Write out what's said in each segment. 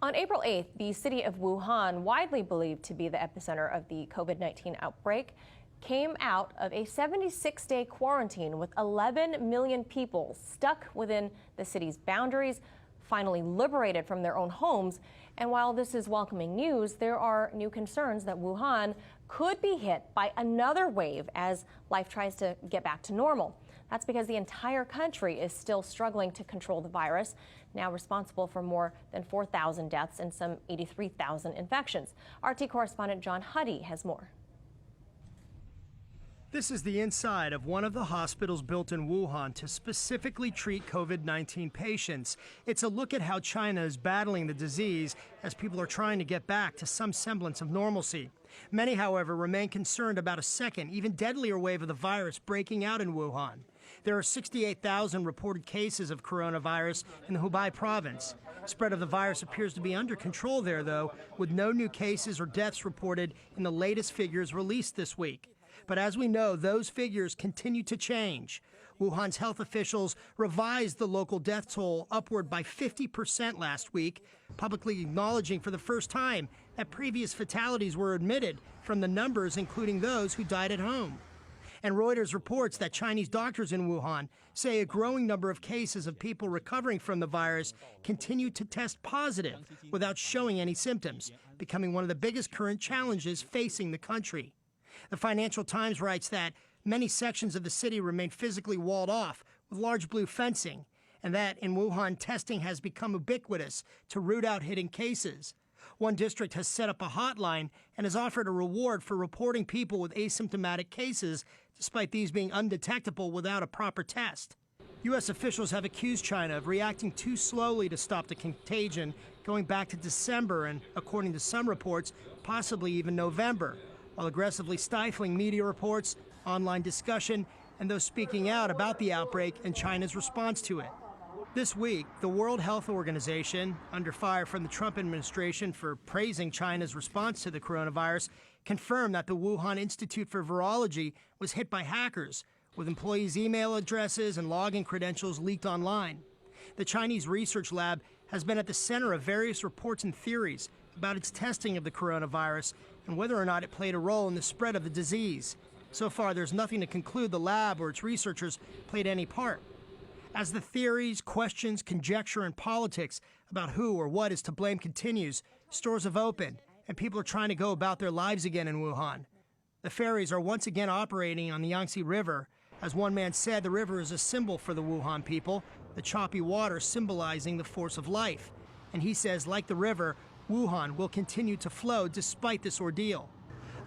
On April 8th, the city of Wuhan, widely believed to be the epicenter of the COVID-19 outbreak, came out of a 76-day quarantine with 11 million people stuck within the city's boundaries, finally liberated from their own homes. And while this is welcoming news, there are new concerns that Wuhan could be hit by another wave as life tries to get back to normal. That's because the entire country is still struggling to control the virus, now responsible for more than 4,000 deaths and some 83,000 infections. RT correspondent John Huddy has more. This is the inside of one of the hospitals built in Wuhan to specifically treat COVID-19 patients. It's a look at how China is battling the disease as people are trying to get back to some semblance of normalcy. Many, however, remain concerned about a second, even deadlier wave of the virus breaking out in Wuhan. There are 68,000 reported cases of coronavirus in the Hubei province. Spread of the virus appears to be under control there, though, with no new cases or deaths reported in the latest figures released this week. But as we know, those figures continue to change. Wuhan's health officials revised the local death toll upward by 50% last week, publicly acknowledging for the first time that previous fatalities were omitted from the numbers, including those who died at home. And Reuters reports that Chinese doctors in Wuhan say a growing number of cases of people recovering from the virus continue to test positive without showing any symptoms, becoming one of the biggest current challenges facing the country. The Financial Times writes that many sections of the city remain physically walled off with large blue fencing, and that in Wuhan, testing has become ubiquitous to root out hidden cases. One district has set up a hotline and has offered a reward for reporting people with asymptomatic cases, despite these being undetectable without a proper test. U.S. officials have accused China of reacting too slowly to stop the contagion, going back to December and, according to some reports, possibly even November, while aggressively stifling media reports, online discussion, and those speaking out about the outbreak and China's response to it. This week, the World Health Organization, under fire from the Trump administration for praising China's response to the coronavirus, confirmed that the Wuhan Institute for Virology was hit by hackers, with employees' email addresses and login credentials leaked online. The Chinese research lab has been at the center of various reports and theories about its testing of the coronavirus and whether or not it played a role in the spread of the disease. So far, there's nothing to conclude the lab or its researchers played any part. As the theories, questions, conjecture, and politics about who or what is to blame continues, stores have opened, and people are trying to go about their lives again in Wuhan. The ferries are once again operating on the Yangtze River. As one man said, the river is a symbol for the Wuhan people, the choppy water symbolizing the force of life. And he says, like the river, Wuhan will continue to flow despite this ordeal.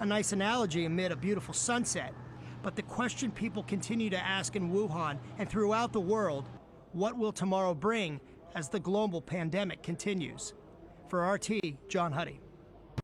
A nice analogy amid a beautiful sunset. But the question people continue to ask in Wuhan and throughout the world, what will tomorrow bring as the global pandemic continues? For RT, John Huddy.